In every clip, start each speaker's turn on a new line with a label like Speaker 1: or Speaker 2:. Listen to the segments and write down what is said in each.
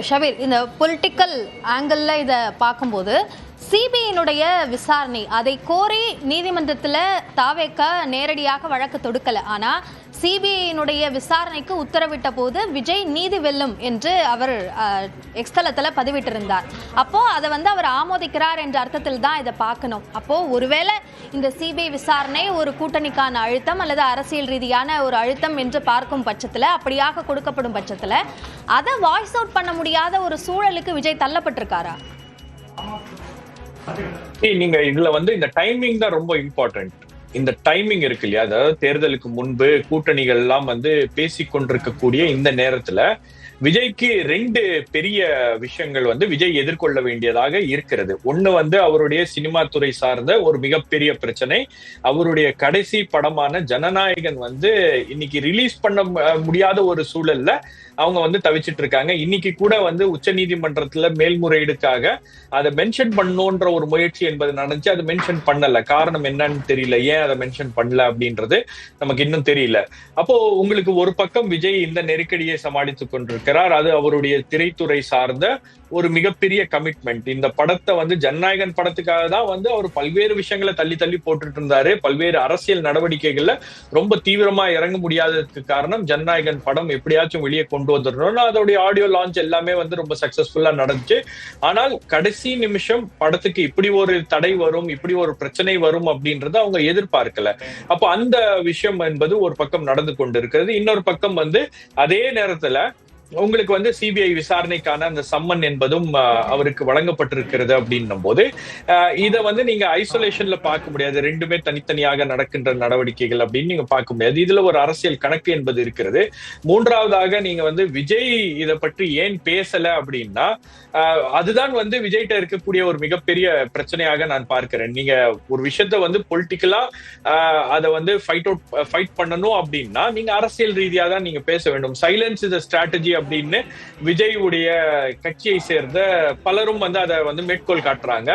Speaker 1: ஷபீர், இந்த political angle இதை பார்க்கும்போது சிபிஐனுடைய விசாரணை அதை கோரி நீதிமன்றத்தில் தாவேக நேரடியாக வழக்கு தொடுக்கல. ஆனா சிபிஐனுடைய விசாரணைக்கு உத்தரவிட்ட போது விஜய் நீதி வெல்லும் என்று அவர் எக்ஸ்தலத்தில் பதிவிட்டிருந்தார். அப்போ அதை அவர் ஆமோதிக்கிறார் என்ற அர்த்தத்தில் தான் இதை பார்க்கணும். அப்போ ஒருவேளை இந்த சிபிஐ விசாரணை ஒரு கூட்டணிக்கான அழுத்தம் அல்லது அரசியல் ரீதியான ஒரு அழுத்தம் என்று பார்க்கும் பட்சத்தில், அப்படியாக கொடுக்கப்படும் பட்சத்தில் அதை வாய்ஸ் அவுட் பண்ண முடியாத ஒரு சூழலுக்கு விஜய் தள்ளப்பட்டிருக்காரா?
Speaker 2: நீங்க இதுல இந்த டைமிங் தான் ரொம்ப இம்பார்ட்டன்ட். இந்த டைமிங் இருக்கு இல்லையா, அதாவது தேர்தலுக்கு முன்பு கூட்டணிகள் எல்லாம் பேசிக்கொண்டிருக்கக்கூடிய இந்த நேரத்துல விஜய்க்கு ரெண்டு பெரிய விஷயங்கள் விஜய் எதிர்கொள்ள வேண்டியதாக இருக்கிறது. ஒண்ணு அவருடைய சினிமா துறை சார்ந்த ஒரு மிகப்பெரிய பிரச்சனை. அவருடைய கடைசி படமான ஜனநாயகன் இன்னைக்கு ரிலீஸ் பண்ண முடியாத ஒரு சூழல்ல அவங்க தவிச்சிட்டு இருக்காங்க. இன்னைக்கு கூட உச்ச நீதிமன்றத்துல மேல்முறையீடுக்காக அதை மென்ஷன் பண்ணணும்ன்ற ஒரு முயற்சி என்பது நடந்துச்சு. அது மென்ஷன் பண்ணல. காரணம் என்னன்னு தெரியல. ஏன் அதை மென்ஷன் பண்ணல அப்படின்றது நமக்கு இன்னும் தெரியல. அப்போ உங்களுக்கு ஒரு பக்கம் விஜய் இந்த நெருக்கடியை சமாளித்துக் கொண்டிருக்கிறார். அது அவருடைய திரைத்துறை சார்ந்த ஒரு மிகப்பெரிய கமிட்மெண்ட். இந்த படத்தை ஜனநாயகன் படத்துக்காக தான் அவர் பல்வேறு விஷயங்களை தள்ளி தள்ளி போட்டுட்டு இருந்தாரு. பல்வேறு அரசியல் நடவடிக்கைகள்ல ரொம்ப தீவிரமா இறங்க முடியாததுக்கு காரணம் ஜனநாயகன் படம் எப்படியாச்சும் வெளியே கொண்டு வந்துடணும். அதோடைய ஆடியோ லான்ச் எல்லாமே ரொம்ப சக்சஸ்ஃபுல்லா நடந்துச்சு. ஆனால் கடைசி நிமிஷம் படத்துக்கு இப்படி ஒரு தடை வரும், இப்படி ஒரு பிரச்சனை வரும் அப்படின்றத அவங்க எதிர்பார்க்கல. அப்போ அந்த விஷயம் என்பது ஒரு பக்கம் நடந்து கொண்டு இருக்கிறது. இன்னொரு பக்கம் அதே நேரத்துல உங்களுக்கு சிபிஐ விசாரணைக்கான அந்த சம்மன் என்பதும் அவருக்கு வழங்கப்பட்டிருக்கிறது அப்படின்னும் போது இதை நீங்க ஐசோலேஷன்ல பார்க்க முடியாது. ரெண்டுமே தனித்தனியாக நடக்கின்ற நடவடிக்கைகள் அப்படின்னு நீங்க பார்க்க முடியாது. இதுல ஒரு அரசியல் கணக்கு என்பது இருக்கிறது. மூன்றாவதாக நீங்க விஜய் இதை பற்றி ஏன் பேசல அப்படின்னா அதுதான் விஜய்கிட்ட இருக்கக்கூடிய ஒரு மிகப்பெரிய பிரச்சனையாக நான் பார்க்கிறேன். நீங்க ஒரு விஷயத்த பொலிட்டிக்கலா அதை ஃபைட் பண்ணணும் அப்படின்னா நீங்க அரசியல் ரீதியா தான் நீங்க பேச வேண்டும். சைலன்ஸ் இஸ் a strategy அப்படின்னு விஜய் உடைய கட்சியை சேர்ந்த பலரும் அதை மேற்கோள் காட்டுறாங்க.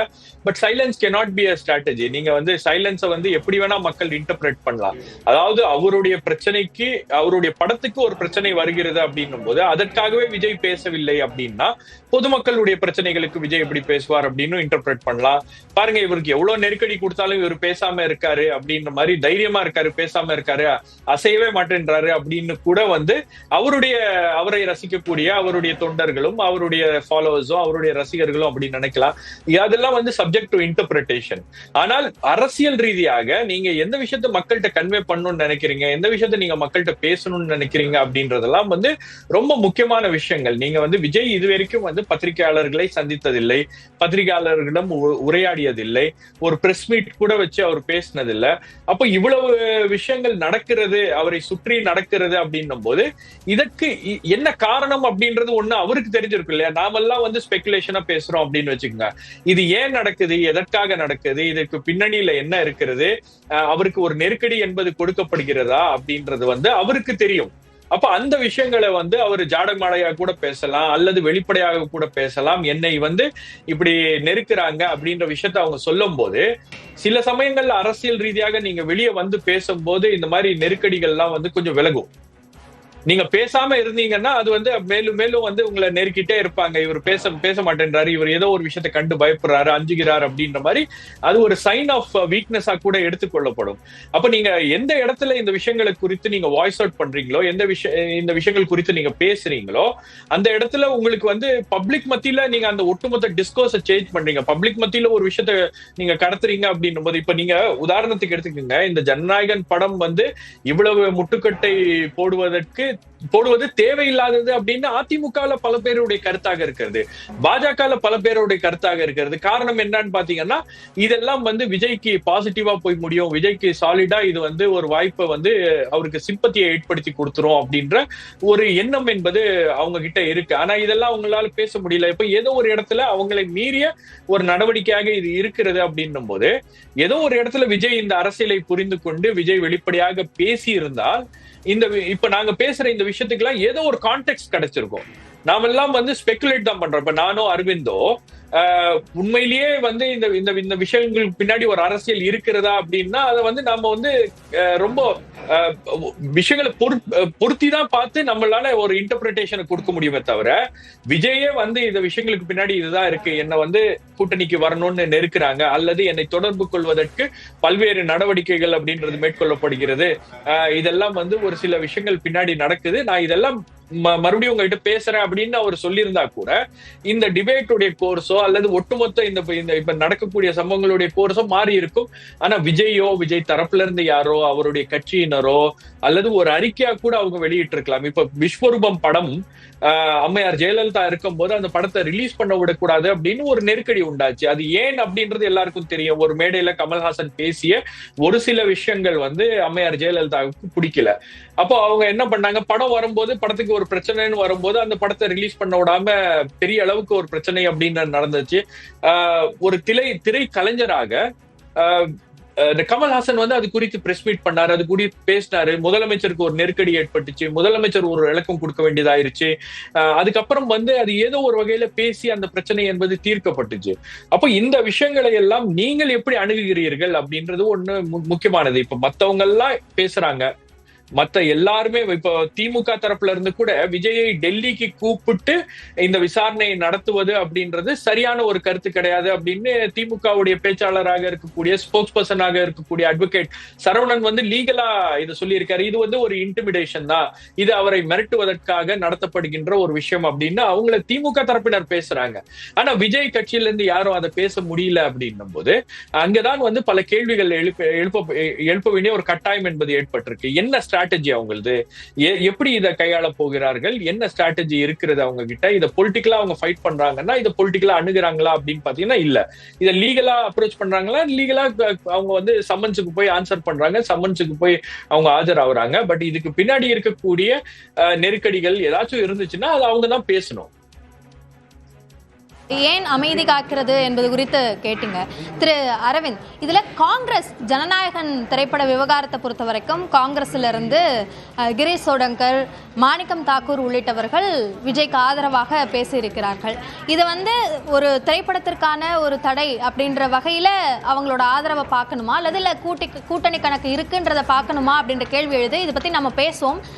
Speaker 2: But silence cannot be a strategy. நீங்க சைலன்ஸை எப்படி வேணா மக்கள் இன்டர்பிரேட் பண்ணலாம். அதாவது அவருடைய பிரச்சனைக்கு, அவருடைய படத்துக்கு ஒரு பிரச்சனை வருகிறது அப்படின்னும் போது அதற்காகவே விஜய் பேசவில்லை அப்படின்னா பொதுமக்களுடைய பிரச்சனைகளுக்கு விஜய் எப்படி பேசுவார் அப்படின்னு இன்டர்பிரேட் பண்ணலாம். பாருங்க, இவருக்கு எவ்வளவு நெருக்கடி கொடுத்தாலும் இவர் பேசாம இருக்காரு அப்படின்ற மாதிரி தைரியமா இருக்காரு, பேசாம இருக்காரு, அசையவே மாட்டேன்றாரு அப்படின்னு கூட அவரை ரசிக்கக்கூடிய அவருடைய தொண்டர்களும் அவருடைய ஃபாலோவர்ஸும் அவருடைய ரசிகர்களும் அப்படி நினைக்கலாம். அதெல்லாம் சப்ஜெக்ட் டு இன்டர்பிரேஷன். ஆனால் அரசியல் ரீதியாக நீங்க எந்த விஷயத்த மக்கள்கிட்ட கன்வே பண்ணணும்னு நினைக்கிறீங்க, எந்த விஷயத்த நீங்க மக்கள்கிட்ட பேசணும்னு நினைக்கிறீங்க அப்படின்றதெல்லாம் ரொம்ப முக்கியமான விஷயங்கள். நீங்க விஜய் இதுவரைக்கும் பத்திரிகையாளர்களை சந்தித்ததில்லை, பத்திரிகையாளர்களிடம் உரையாடியதில்லை, ஒரு பிரஸ் மீட் கூட வச்சு அவர் பேசினதில்லை. அப்போ இவ்வளவு விஷயங்கள் நடக்கிறது, அவரை சுற்றி நடக்கிறது அப்படின்னும் போது இதற்கு என்ன காரணம் அப்படின்றது ஒண்ணு அவருக்கு தெரிஞ்சிருக்கு இல்லையா. நாமெல்லாம் ஸ்பெகுலேஷனா பேசுறோம் அப்படின்னு வச்சுக்கோங்க. இது ஏன் நடக்குது, எதற்காக நடக்குது, இதற்கு பின்னணியில என்ன இருக்கிறது, அவருக்கு ஒரு நெருக்கடி என்பது கொடுக்கப்படுகிறதா அப்படின்றது அவருக்கு தெரியும். அப்ப அந்த விஷயங்களை அவர் ஜாடமாடையா கூட பேசலாம் அல்லது வெளிப்படையாக கூட பேசலாம். என்னை இப்படி நெருக்கிறாங்க அப்படின்ற விஷயத்த அவங்க சொல்லும் போது சில சமயங்கள்ல அரசியல் ரீதியாக நீங்க வெளியே பேசும்போது இந்த மாதிரி நெருக்கடிகள் எல்லாம் கொஞ்சம் விலகும். நீங்க பேசாம இருந்தீங்கன்னா அது மேலும் மேலும் உங்களை நெருக்கிட்டே இருப்பாங்க. இவர் பேச மாட்டேன்றாரு, இவர் ஏதோ ஒரு விஷயத்தை கண்டு பயப்படுறாரு, அஞ்சுகிறார் அப்படின்ற மாதிரி அது ஒரு சைன் ஆஃப் வீக்னஸா கூட எடுத்துக்கொள்ளப்படும். அப்ப நீங்க எந்த இடத்துல இந்த விஷயங்களை குறித்து நீங்க வாய்ஸ் அவுட் பண்றீங்களோ, இந்த விஷயங்கள் குறித்து நீங்க பேசுறீங்களோ அந்த இடத்துல உங்களுக்கு பப்ளிக் மத்தியில நீங்க அந்த ஒட்டுமொத்த டிஸ்கோர்ஸை சேஞ்ச் பண்றீங்க. பப்ளிக் மத்தியில ஒரு விஷயத்த நீங்க கடத்துறீங்க அப்படின்னும் போது, இப்ப நீங்க உதாரணத்துக்கு எடுத்துக்கோங்க, இந்த ஜனநாயகன் படம் இவ்வளவு முட்டுக்கட்டை போடுவது தேவையில்லாதது அப்படின்னு அதிமுகல பல பேருடைய கருத்தாக இருக்கிறது, பாஜக பல பேருடைய கருத்தாக இருக்கிறது. காரணம் என்னன்னு பாத்தீங்கன்னா இதெல்லாம் விஜய்க்கு பாசிட்டிவா போய் முடியும், விஜய்க்கு சாலிடா இது ஒரு வாய்ப்பை அவருக்கு சிம்பத்தியை ஏற்படுத்தி கொடுத்துரும் அப்படின்ற ஒரு எண்ணம் என்பது அவங்க கிட்ட இருக்கு. ஆனா இதெல்லாம் அவங்களால பேச முடியல. இப்ப ஏதோ ஒரு இடத்துல அவங்களை மீறிய ஒரு நடவடிக்கையாக இது இருக்கிறது அப்படின்னும் போது ஏதோ ஒரு இடத்துல விஜய் இந்த அரசியலை புரிந்து கொண்டு விஜய் வெளிப்படையாக பேசி இருந்தால் இப்ப நாங்க பேசுற இந்த விஷயத்துக்கு எல்லாம் ஏதோ ஒரு கான்டெக்ட் கிடைச்சிருக்கும். நாமெல்லாம் ஸ்பெகுலேட் தான் பண்றோம். இப்ப நானோ அரவிந்தோ உண்மையிலேயே வந்து இந்த இந்த இந்த விஷயங்களுக்கு பின்னாடி ஒரு அரசியல் இருக்கிறதா அப்படின்னா அதை வந்து நாம வந்து ரொம்ப விஷயங்களை பொருத்தி தான் பார்த்து நம்மளால ஒரு இன்டர்பிரிட்டேஷனை கொடுக்க முடியுமே தவிர, விஜயே வந்து இந்த விஷயங்களுக்கு பின்னாடி இதுதான் இருக்கு, என்ன வந்து கூட்டணிக்கு வரணும்னு நெருக்குறாங்க அல்லது என்னை தொடர்பு கொள்வதற்கு பல்வேறு நடவடிக்கைகள் அப்படின்றது மேற்கொள்ளப்படுகிறது, இதெல்லாம் வந்து ஒரு சில விஷயங்கள் பின்னாடி நடக்குது, நான் இதெல்லாம் மறுபடியும் உங்ககிட்ட பேசுறேன் அப்படின்னு அவர் சொல்லியிருந்தா கூட இந்த டிபேட்டுடைய கோர்ஸோ அல்லது ஒட்டுமொத்த இந்த இப்ப நடக்கக்கூடிய சம்பவங்களுடைய கோர்ஸோ மாறி இருக்கும். ஆனா விஜய் தரப்புல இருந்து யாரோ அவருடைய கட்சியினரோ அல்லது ஒரு அறிக்கையா கூட அவங்க வெளியிட்டு இருக்கலாம். இப்ப விஸ்வரூபம் படம் அம்மையார் ஜெயலலிதா இருக்கும் போது அந்த படத்தை ரிலீஸ் பண்ண விடக்கூடாது அப்படின்னு ஒரு நெருக்கடி உண்டாச்சு. அது ஏன் அப்படின்றது எல்லாருக்கும் தெரியும். ஒரு மேடையில கமல்ஹாசன் பேசிய ஒரு சில விஷயங்கள் வந்து அம்மையார் ஜெயலலிதாவுக்கு பிடிக்கல. அப்போ அவங்க என்ன பண்ணாங்க, படம் வரும்போது படத்துக்கு ஒரு பிரச்சனைன்னு வரும்போது அந்த படத்தை ரிலீஸ் பண்ண விடாம பெரிய அளவுக்கு ஒரு பிரச்சனை அப்படின்னு நடந்துச்சு. ஒரு திரை கலைஞராக கமல்ஹாசன் வந்து அது குறித்து பிரஸ் மீட் பண்ணாரு, அது குறித்து பேசினாரு. முதலமைச்சருக்கு ஒரு நெருக்கடி ஏற்பட்டுச்சு, முதலமைச்சர் ஒரு விளக்கம் கொடுக்க வேண்டியதாயிருச்சு. அதுக்கப்புறம் வந்து அது ஏதோ ஒரு வகையில பேசி அந்த பிரச்சனை என்பது தீர்க்கப்பட்டுச்சு. அப்போ இந்த விஷயங்களை எல்லாம் நீங்கள் எப்படி அணுகுகிறீர்கள் அப்படின்றது ஒண்ணு முக்கியமானது. இப்ப மத்தவங்க எல்லாம் பேசுறாங்க, மத்த எல்லாருமே இப்போ திமுக தரப்புல இருந்து கூட விஜயை டெல்லிக்கு கூப்பிட்டு இந்த விசாரணையை நடத்துவது அப்படின்றது சரியான ஒரு கருத்து கிடையாது அப்படின்னு திமுகவுடைய பேச்சாளராக இருக்கக்கூடிய ஸ்போக்ஸ் பர்சனாக இருக்கக்கூடிய அட்வொகேட் சரவணன் வந்து லீகலா இதை சொல்லியிருக்காரு. இது வந்து ஒரு இன்டிமிடேஷன் தான், இது அவரை மிரட்டுவதற்காக நடத்தப்படுகின்ற ஒரு விஷயம் அப்படின்னு அவங்கள திமுக தரப்பினர் பேசுறாங்க. ஆனா விஜய் கட்சியில இருந்து யாரும் அதை பேச முடியல அப்படின்னும் போது அங்கதான் வந்து பல கேள்விகள் எழுப்ப வேண்டிய ஒரு கட்டாயம் என்பது ஏற்பட்டிருக்கு. என்ன ஸ்ட்ராட்டஜி அவங்களது, எப்படி இதை கையாள போகிறார்கள், என்ன ஸ்ட்ராட்டஜி இருக்கிறது அவங்க கிட்ட, இதை பொலிட்டிக்கலா அவங்க ஃபைட் பண்றாங்கன்னா இதை பொலிட்டிக்கலா அணுகுறாங்களா அப்படின்னு பாத்தீங்கன்னா இல்ல, இதை லீகலா அப்ரோச் பண்றாங்களா, லீகலா அவங்க வந்து சம்மன்ஸுக்கு போய் ஆன்சர் பண்றாங்க, சம்மன்ஸுக்கு போய் அவங்க ஆஜராகிறாங்க. பட் இதுக்கு பின்னாடி இருக்கக்கூடிய நெருக்கடிகள் ஏதாச்சும் இருந்துச்சுன்னா அது அவங்க தான் பேசணும்.
Speaker 1: ஏன் அமைதி காக்கிறது என்பது குறித்து கேட்டீங்க திரு அரவிந்த். இதுல காங்கிரஸ் ஜனநாயகன் திரைப்பட விவகாரத்தை பொறுத்த வரைக்கும் காங்கிரஸ்ல இருந்து கிரீஷ் சோடங்கர், மாணிக்கம் தாக்கூர் உள்ளிட்டவர்கள் விஜய்க்கு ஆதரவாக பேசியிருக்கிறார்கள். இது வந்து ஒரு திரைப்படத்திற்கான ஒரு தடை அப்படின்ற வகையில அவங்களோட ஆதரவை பார்க்கணுமா அல்லது இல்ல கூட்டணி கணக்கு இருக்குன்றத பார்க்கணுமா அப்படின்ற கேள்வி எழுது. இதை பத்தி நம்ம பேசுவோம்.